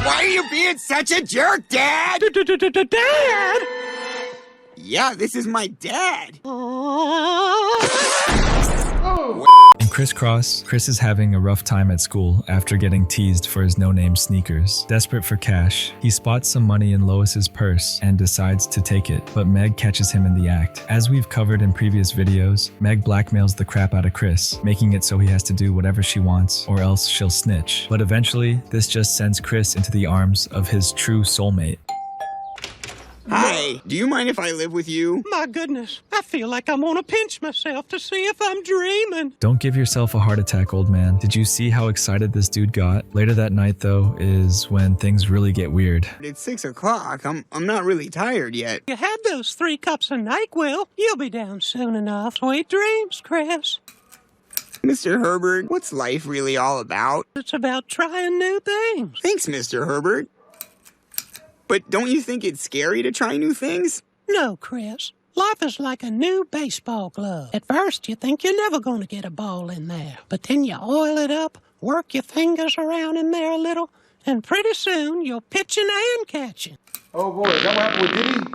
Why are you being such a jerk, Dad? Dad? Yeah, this is my dad. In Crisscross, Chris is having a rough time at school after getting teased for his no-name sneakers. Desperate for cash, he spots some money in Lois's purse and decides to take it, but Meg catches him in the act. As we've covered in previous videos, Meg blackmails the crap out of Chris, making it so he has to do whatever she wants or else she'll snitch. But eventually, this just sends Chris into the arms of his true soulmate. Hi, do you mind if I live with you? My goodness, I feel like I'm gonna pinch myself to see if I'm dreaming. Don't give yourself a heart attack, old man. Did you see how excited this dude got? Later that night, though, is when things really get weird. It's 6 o'clock. I'm not really tired yet. You had those 3 cups of NyQuil. You'll be down soon enough. Sweet dreams, Chris. Mr. Herbert, what's life really all about? It's about trying new things. Thanks, Mr. Herbert. But don't you think it's scary to try new things? No, Chris. Life is like a new baseball glove. At first, you think you're never going to get a ball in there. But then you oil it up, work your fingers around in there a little, and pretty soon you're pitching and catching. Oh boy, is that what happened with Diddy?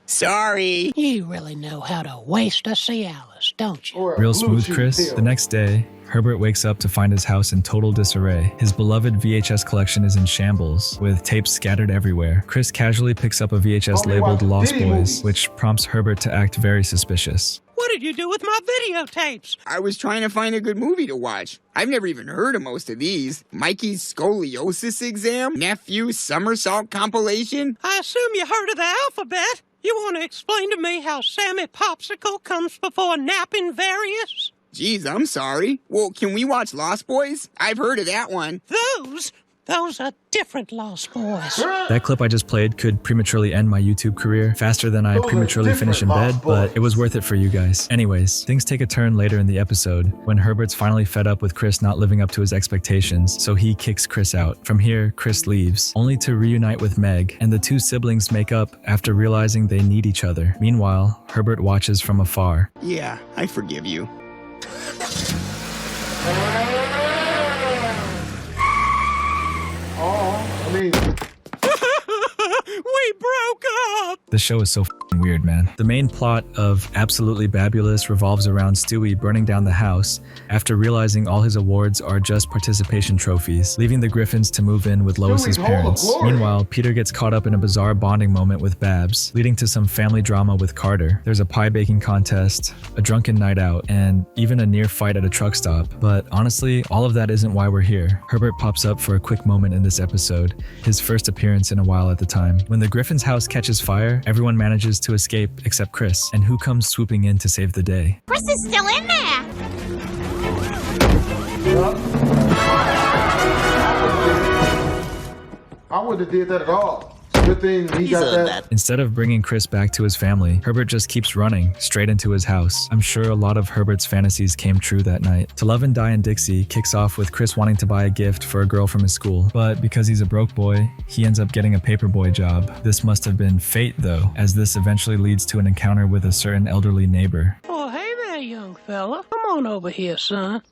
Sorry. You really know how to waste a Cialis, don't you? Real smooth, Chris. The next day, Herbert wakes up to find his house in total disarray. His beloved VHS collection is in shambles, with tapes scattered everywhere. Chris casually picks up a VHS labeled Lost Boys, which prompts Herbert to act very suspicious. What did you do with my videotapes? I was trying to find a good movie to watch. I've never even heard of most of these. Mikey's scoliosis exam, Nephew's somersault compilation. I assume you heard of the alphabet. You want to explain to me how Sammy Popsicle comes before Napping Various? Geez, I'm sorry. Well, can we watch Lost Boys? I've heard of that one. Those are different Lost Boys. That clip I just played could prematurely end my YouTube career faster than I prematurely finish in bed, but it was worth it for you guys. Anyways, things take a turn later in the episode when Herbert's finally fed up with Chris not living up to his expectations, so he kicks Chris out. From here, Chris leaves, only to reunite with Meg, and the two siblings make up after realizing they need each other. Meanwhile, Herbert watches from afar. Yeah, I forgive you. We broke up! The show is so f***ing weird, man. The main plot of Absolutely Babulous revolves around Stewie burning down the house after realizing all his awards are just participation trophies, leaving the Griffins to move in with Lois's parents. Meanwhile, Peter gets caught up in a bizarre bonding moment with Babs, leading to some family drama with Carter. There's a pie baking contest, a drunken night out, and even a near fight at a truck stop. But honestly, all of that isn't why we're here. Herbert pops up for a quick moment in this episode, his first appearance in a while at the time. When the Griffin's house catches fire, everyone manages to escape except Chris, and who comes swooping in to save the day? Chris is still in there! I wouldn't have did that at all. Good thing he got that. Instead of bringing Chris back to his family, Herbert just keeps running straight into his house. I'm sure a lot of Herbert's fantasies came true that night. To Love and Die in Dixie kicks off with Chris wanting to buy a gift for a girl from his school, but because he's a broke boy, he ends up getting a paperboy job. This must have been fate though, as this eventually leads to an encounter with a certain elderly neighbor. Oh, hey there, young fella. Come on over here, son.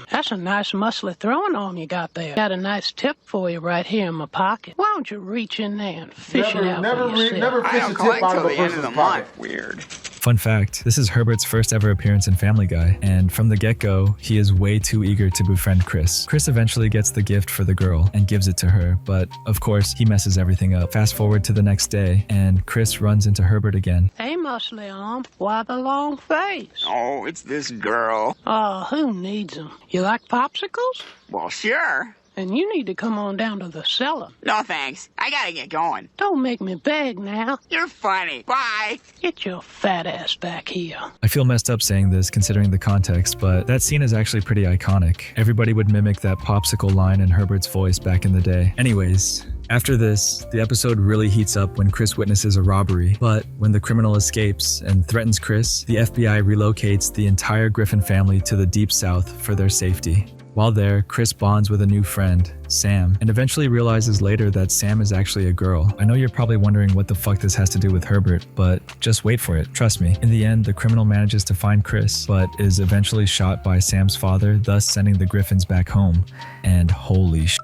That's a nice muscly throwing arm you got there. Got a nice tip for you right here in my pocket. Why don't you reach in there and fish it out for yourself? Never fish a tip out of a person's pocket. Weird. Fun fact, this is Herbert's first ever appearance in Family Guy, and from the get-go, he is way too eager to befriend Chris. Chris eventually gets the gift for the girl and gives it to her, but of course, he messes everything up. Fast forward to the next day, and Chris runs into Herbert again. Hey, muscly arm. Why the long face? Oh, it's this girl. Oh, who needs them? You like popsicles? Well, sure. And you need to come on down to the cellar. No, thanks. I gotta get going. Don't make me beg now. You're funny. Bye. Get your fat ass back here. I feel messed up saying this considering the context, but that scene is actually pretty iconic. Everybody would mimic that popsicle line in Herbert's voice back in the day. Anyways, after this, the episode really heats up when Chris witnesses a robbery, but when the criminal escapes and threatens Chris, the FBI relocates the entire Griffin family to the Deep South for their safety. While there, Chris bonds with a new friend, Sam, and eventually realizes later that Sam is actually a girl. I know you're probably wondering what the fuck this has to do with Herbert, but just wait for it, trust me. In the end, the criminal manages to find Chris, but is eventually shot by Sam's father, thus sending the Griffins back home. And holy shit,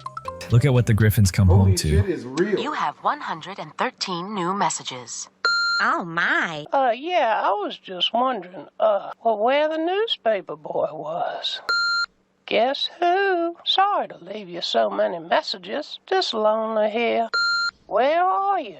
Look at what the Griffins come home Holy to. shit is real. You have 113 new messages. Oh, my. Yeah, I was just wondering, where the newspaper boy was. Guess who? Sorry to leave you so many messages. Just lonely here. Where are you?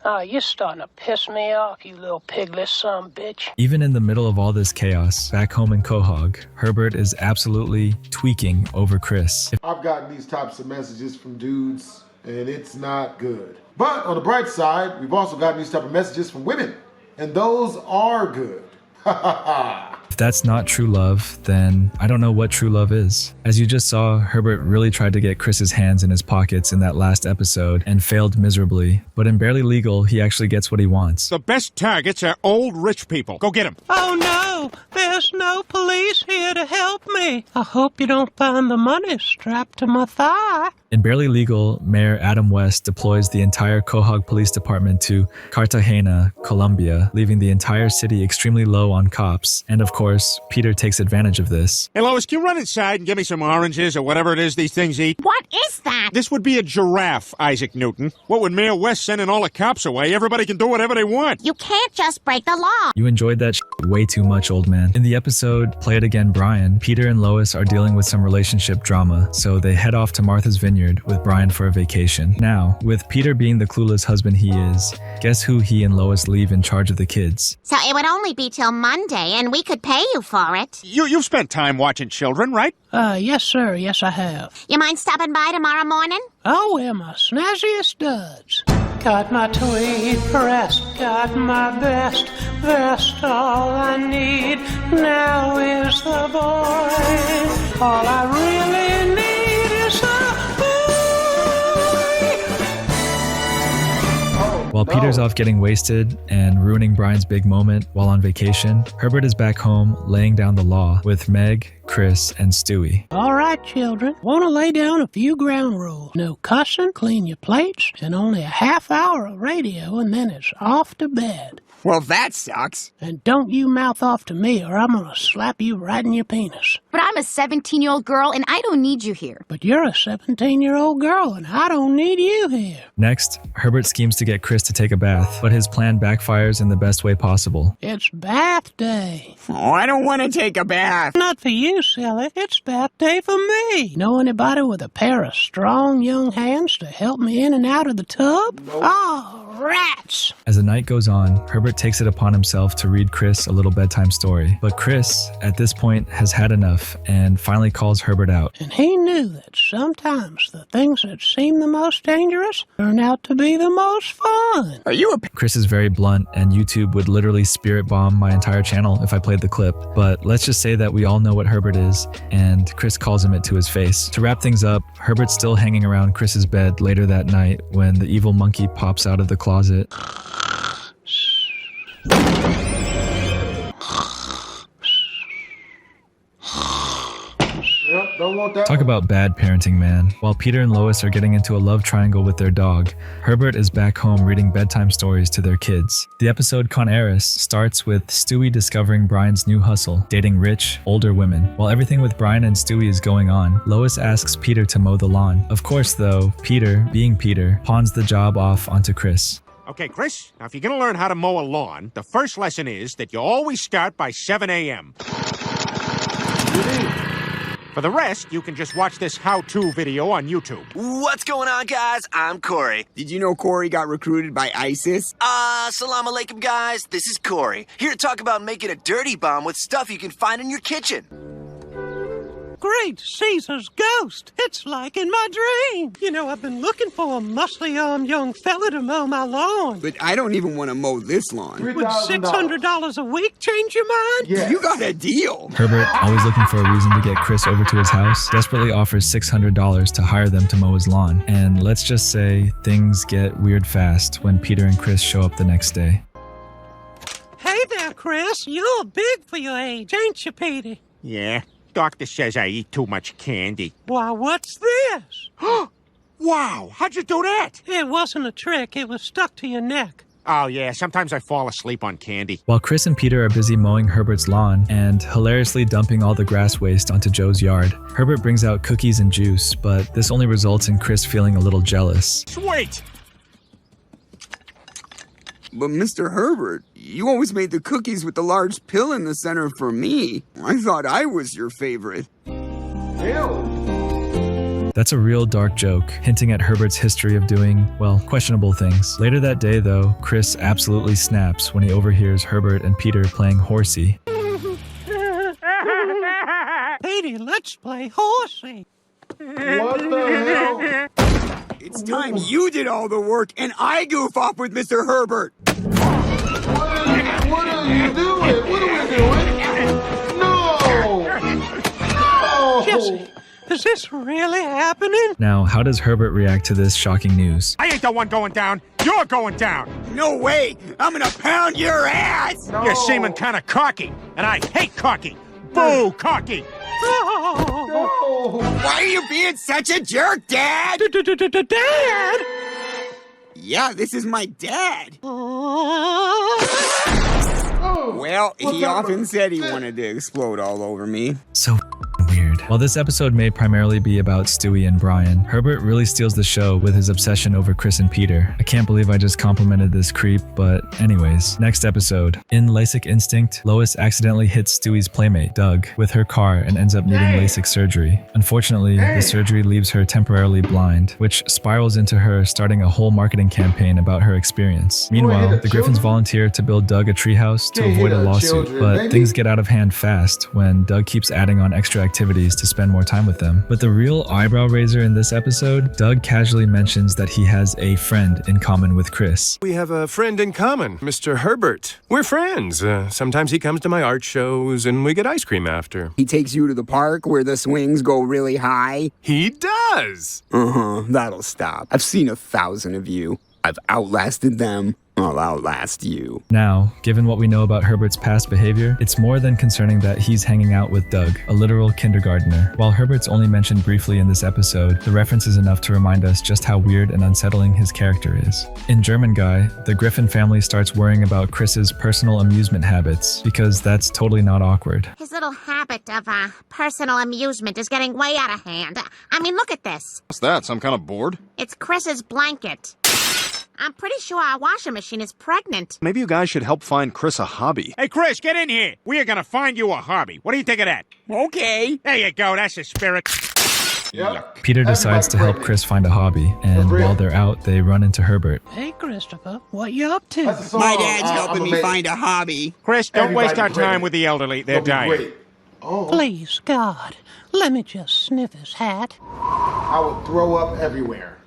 Oh, you're starting to piss me off, you little piglet son of a bitch. Even in the middle of all this chaos, back home in Quahog, Herbert is absolutely tweaking over Chris. I've gotten these types of messages from dudes, and it's not good. But on the bright side, we've also gotten these type of messages from women, and those are good. Ha ha ha. If that's not true love, then I don't know what true love is. As you just saw, Herbert really tried to get Chris's hands in his pockets in that last episode and failed miserably. But in Barely Legal, he actually gets what he wants. The best targets are old rich people. Go get them. Oh no, there's no police here to help me. I hope you don't find the money strapped to my thigh. In Barely Legal, Mayor Adam West deploys the entire Quahog Police Department to Cartagena, Colombia, leaving the entire city extremely low on cops. And of course, Peter takes advantage of this. Hey, Lois, can you run inside and give me some oranges or whatever it is these things eat? What is that? This would be a giraffe, Isaac Newton. What with Mayor West sending all the cops away? Everybody can do whatever they want. You can't just break the law. You enjoyed that way too much, old man. In the episode Play It Again, Brian, Peter and Lois are dealing with some relationship drama, so they head off to Martha's Vineyard with Brian for a vacation. Now, with Peter being the clueless husband he is, guess who he and Lois leave in charge of the kids? So it would only be till Monday, and we could pay you for it. You've spent time watching children, right? Yes, sir. Yes, I have. You mind stopping by tomorrow morning? I'll wear my snazziest duds. Got my tweed pressed, got my best vest. All I need now is the boy. All I really need is the boy. While Peter's off getting wasted and ruining Brian's big moment while on vacation, Herbert is back home laying down the law with Meg, Chris, and Stewie. All right, children. Want to lay down a few ground rules. No cussing, clean your plates, and only a half hour of radio, and then it's off to bed. Well, that sucks. And don't you mouth off to me, or I'm gonna slap you right in your penis. But I'm a 17-year-old girl, and I don't need you here. But you're a 17-year-old girl, and I don't need you here. Next, Herbert schemes to get Chris to take a bath, but his plan backfires in the best way possible. It's bath day. Oh, I don't want to take a bath. Not for you, silly. It's bath day for me. Know anybody with a pair of strong young hands to help me in and out of the tub? Nope. Oh, rats! As the night goes on, Herbert takes it upon himself to read Chris a little bedtime story. But Chris, at this point, has had enough and finally calls Herbert out. And he knew that sometimes the things that seem the most dangerous turn out to be the most fun. Are you a... Chris is very blunt, and YouTube would literally spirit bomb my entire channel if I played the clip. But let's just say that we all know what Herbert is, and Chris calls him it to his face. To wrap things up, Herbert's still hanging around Chris's bed later that night when the evil monkey pops out of the closet. Yep, don't want that. Talk about bad parenting, man. While Peter and Lois are getting into a love triangle with their dog, Herbert is back home reading bedtime stories to their kids. The episode Con Eris starts with Stewie discovering Brian's new hustle, dating rich, older women. While everything with Brian and Stewie is going on, Lois asks Peter to mow the lawn. Of course, though, Peter, being Peter, pawns the job off onto Chris. Okay, Chris, now if you're going to learn how to mow a lawn, the first lesson is that you always start by 7 a.m. For the rest, you can just watch this how-to video on YouTube. What's going on, guys? I'm Corey. Did you know Corey got recruited by ISIS? Salam alaikum, guys. This is Corey, here to talk about making a dirty bomb with stuff you can find in your kitchen. Great Caesar's ghost! It's like in my dream! You know, I've been looking for a muscly-armed young fella to mow my lawn. But I don't even want to mow this lawn. Would $3,000. $600 a week change your mind? Yes. You got a deal. Herbert, always looking for a reason to get Chris over to his house, desperately offers $600 to hire them to mow his lawn. And let's just say things get weird fast when Peter and Chris show up the next day. Hey there, Chris. You're big for your age, ain't you, Petey? Yeah, doctor says I eat too much candy. Why, what's this? Wow, how'd you do that? It wasn't a trick. It was stuck to your neck. Oh, yeah, sometimes I fall asleep on candy. While Chris and Peter are busy mowing Herbert's lawn and hilariously dumping all the grass waste onto Joe's yard, Herbert brings out cookies and juice, but this only results in Chris feeling a little jealous. Sweet! But Mr. Herbert, you always made the cookies with the large pill in the center for me. I thought I was your favorite. Ew. That's a real dark joke, hinting at Herbert's history of doing, well, questionable things. Later that day, though, Chris absolutely snaps when he overhears Herbert and Peter playing horsey. Petey, let's play horsey. What the hell? It's time you did all the work and I goof off with Mr. Herbert. What are you doing? What are we doing? No! No! Jesse, is this really happening? Now, how does Herbert react to this shocking news? I ain't the one going down. You're going down. No way! I'm gonna pound your ass! No. You're seeming kind of cocky, and I hate cocky. Boo, cocky. Oh, No! Why are you being such a jerk, Dad? Dad? Yeah, this is my dad. Oh, Well, what's he that? often said he wanted to explode all over me. So weird. While this episode may primarily be about Stewie and Brian, Herbert really steals the show with his obsession over Chris and Peter. I can't believe I just complimented this creep, but anyways, next episode. In LASIK Instinct, Lois accidentally hits Stewie's playmate, Doug, with her car and ends up needing LASIK surgery. Unfortunately, the surgery leaves her temporarily blind, which spirals into her starting a whole marketing campaign about her experience. Meanwhile, the Griffins volunteer to build Doug a treehouse to Can't avoid hit a our lawsuit, children, but baby. things get out of hand fast when Doug keeps adding on extra activities to spend more time with them. But the real eyebrow raiser in this episode, Doug casually mentions that he has a friend in common with Chris. We have a friend in common, Mr. Herbert. We're friends. Sometimes he comes to my art shows and we get ice cream after. He takes you to the park where the swings go really high. He does! That'll stop. I've seen 1,000 of you. I've outlasted them. I'll outlast you. Now, given what we know about Herbert's past behavior, it's more than concerning that he's hanging out with Doug, a literal kindergartner. While Herbert's only mentioned briefly in this episode, the reference is enough to remind us just how weird and unsettling his character is. In German Guy, the Griffin family starts worrying about Chris's personal amusement habits, because that's totally not awkward. His little habit of personal amusement is getting way out of hand. I mean, look at this. What's that, some kind of board? It's Chris's blanket. I'm pretty sure our washing machine is pregnant. Maybe you guys should help find Chris a hobby. Hey, Chris, get in here. We are going to find you a hobby. What do you think of that? Okay. There you go. That's the spirit. Yep. Peter decides to help Chris find a hobby, and For real. while they're out, they run into Herbert. Hey, Christopher, what you up to? That's a song. My dad's helping I'ma me make- find a hobby. Chris, don't waste our Everybody time great. with the elderly. They're It'll be dying. great. Oh, Please, God, let me just sniff his hat. I will throw up everywhere.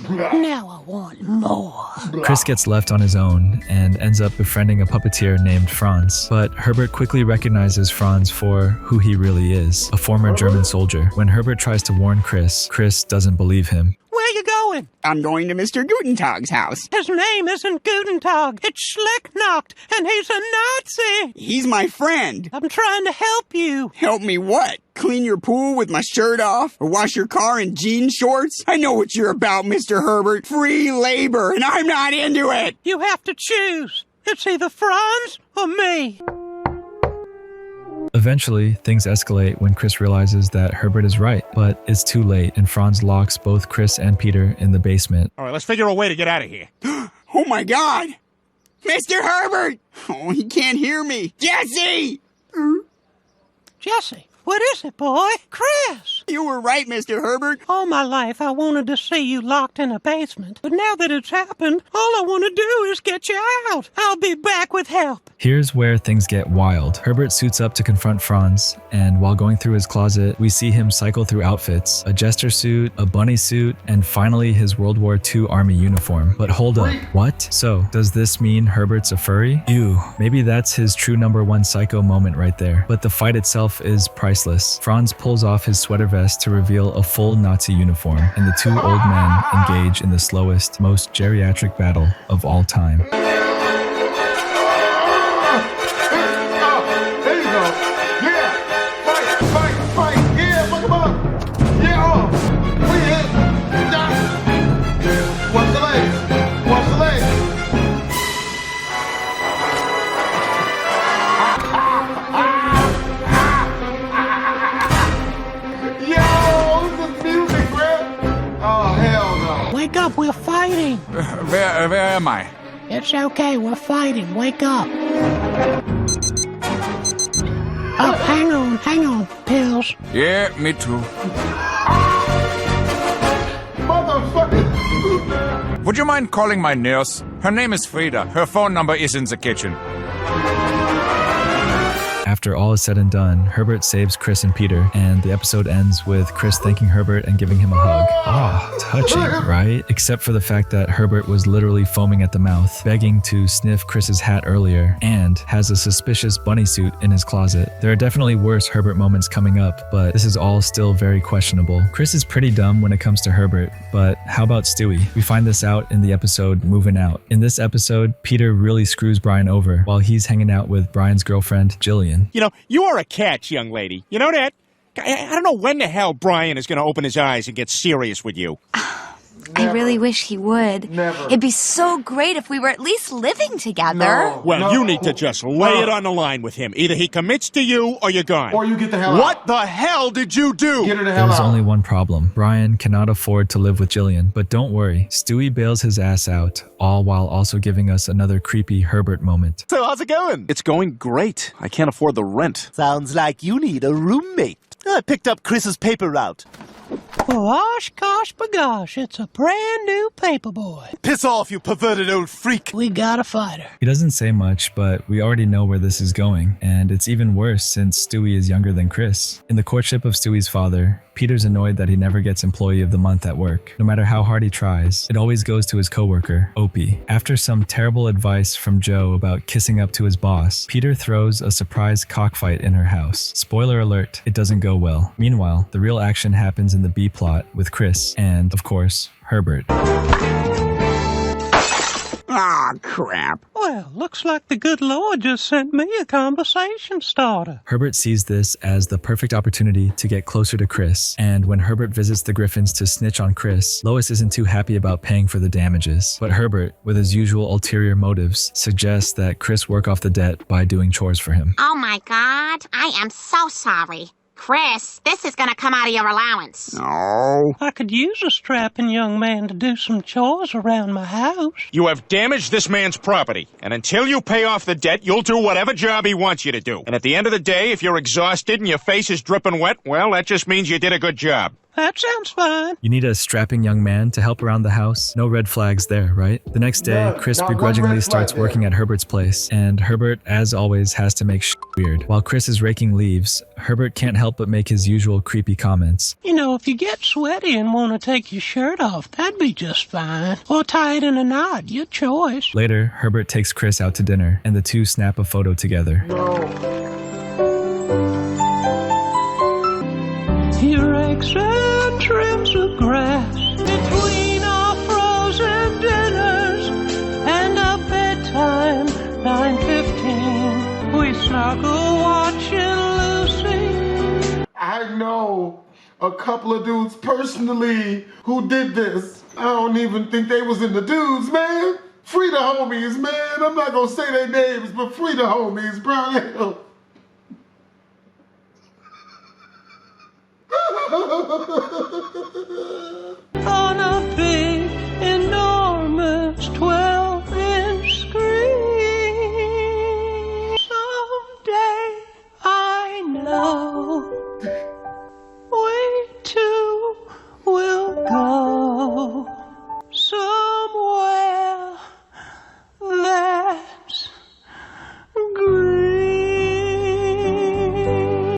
Now I want more. Chris gets left on his own and ends up befriending a puppeteer named Franz. But Herbert quickly recognizes Franz for who he really is, a former German soldier. When Herbert tries to warn Chris, Chris doesn't believe him. Where you going? I'm going to Mr. Gutentag's house. His name isn't Gutentag. It's Schlecknacht, and he's a Nazi. He's my friend. I'm trying to help you. Help me what? Clean your pool with my shirt off? Or wash your car in jean shorts? I know what you're about, Mr. Herbert. Free labor, and I'm not into it. You have to choose. It's either Franz or me. Eventually, things escalate when Chris realizes that Herbert is right, but it's too late and Franz locks both Chris and Peter in the basement. All right, let's figure a way to get out of here. Oh my God! Mr. Herbert! Oh, he can't hear me. Jesse! Jesse, what is it, boy? Chris! You were right, Mr. Herbert. All my life I wanted to see you locked in a basement, but now that it's happened, all I want to do is get you out. I'll be back with help. Here's where things get wild. Herbert suits up to confront Franz, and while going through his closet, we see him cycle through outfits, a jester suit, a bunny suit, and finally his World War II Army uniform. But hold up, what? So, does this mean Herbert's a furry? Ew, maybe that's his true #1 psycho moment right there. But the fight itself is priceless. Franz pulls off his sweater vest to reveal a full Nazi uniform, and the two old men engage in the slowest, most geriatric battle of all time. There you go. Yeah. Fight. Yeah, fuck him up. Yeah. We hit. Watch the legs. Wake up, we're fighting. Where am I? It's okay, we're fighting. Wake up. Oh, hang on, pills. Yeah, me too. Motherfucker! Would you mind calling my nurse? Her name is Frida. Her phone number is in the kitchen. After all is said and done, Herbert saves Chris and Peter, and the episode ends with Chris thanking Herbert and giving him a hug. Ah, touching, right? Except for the fact that Herbert was literally foaming at the mouth, begging to sniff Chris's hat earlier, and has a suspicious bunny suit in his closet. There are definitely worse Herbert moments coming up, but this is all still very questionable. Chris is pretty dumb when it comes to Herbert, but how about Stewie? We find this out in the episode Moving Out. In this episode, Peter really screws Brian over while he's hanging out with Brian's girlfriend, Jillian. You know, you are a catch, young lady. You know that? I don't know when the hell Brian is going to open his eyes and get serious with you. I really wish he would. Never. It'd be so great if we were at least living together. No. Well, you need to just lay it on the line with him. Either he commits to you or you're gone. Or you get the hell out. What the hell did you do? Get her the hell There's out. only one problem. Brian cannot afford to live with Jillian, but don't worry, Stewie bails his ass out, all while also giving us another creepy Herbert moment. So how's it going? It's going great. I can't afford the rent. Sounds like you need a roommate. I picked up Chris's paper route. Gosh, gosh, bagosh, it's a brand new paperboy. Piss off, you perverted old freak. We got a fighter. He doesn't say much, but we already know where this is going, and it's even worse since Stewie is younger than Chris. In the courtship of Stewie's father, Peter's annoyed that he never gets Employee of the Month at work. No matter how hard he tries, it always goes to his coworker, Opie. After some terrible advice from Joe about kissing up to his boss, Peter throws a surprise cockfight in her house. Spoiler alert, it doesn't go well. Meanwhile, the real action happens in the B plot with Chris and, of course, Herbert. Aw, crap. Well, looks like the good Lord just sent me a conversation starter. Herbert sees this as the perfect opportunity to get closer to Chris, and when Herbert visits the Griffins to snitch on Chris, Lois isn't too happy about paying for the damages. But Herbert, with his usual ulterior motives, suggests that Chris work off the debt by doing chores for him. Oh my God, I am so sorry. Chris, this is gonna come out of your allowance. No. I could use a strapping young man to do some chores around my house. You have damaged this man's property, and until you pay off the debt, you'll do whatever job he wants you to do. And at the end of the day, if you're exhausted and your face is dripping wet, well, that just means you did a good job. That sounds fine. You need a strapping young man to help around the house? No red flags there, right? The next day, Chris begrudgingly starts working at Herbert's place, and Herbert, as always, has to make weird. While Chris is raking leaves, Herbert can't help but make his usual creepy comments. You know, if you get sweaty and want to take your shirt off, that'd be just fine. Or tie it in a knot, your choice. Later, Herbert takes Chris out to dinner, and the two snap a photo together. He rakes and trims the grass between our frozen dinners and our bedtime, 9:15. We snuggle watching Lucy. I know a couple of dudes personally who did this. I don't even think they was in the dudes, man. Free the homies, man. I'm not gonna say their names, but free the homies, bro. On a big, enormous 12-inch screen. Someday I know we two will go somewhere that's green.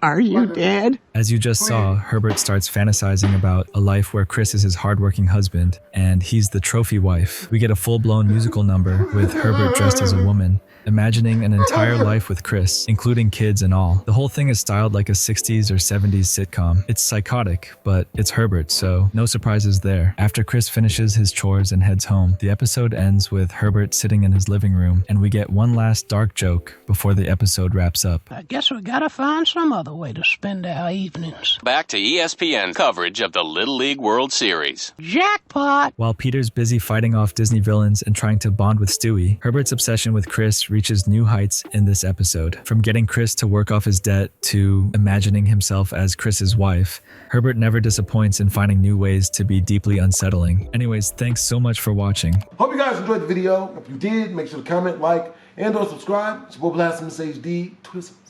Are you dead? As you just saw, Herbert starts fantasizing about a life where Chris is his hardworking husband, and he's the trophy wife. We get a full-blown musical number with Herbert dressed as a woman, imagining an entire life with Chris, including kids and all. The whole thing is styled like a 60s or 70s sitcom. It's psychotic, but it's Herbert, so no surprises there. After Chris finishes his chores and heads home, the episode ends with Herbert sitting in his living room, and we get one last dark joke before the episode wraps up. I guess we gotta find some other way to spend our evenings. Back to ESPN coverage of the Little League World Series. Jackpot! While Peter's busy fighting off Disney villains and trying to bond with Stewie, Herbert's obsession with Chris romance reaches new heights in this episode. From getting Chris to work off his debt to imagining himself as Chris's wife, Herbert never disappoints in finding new ways to be deeply unsettling. Anyways, thanks so much for watching. Hope you guys enjoyed the video. If you did, make sure to comment, like, and or subscribe. It's your boy BlastphamousHD. Twizzles.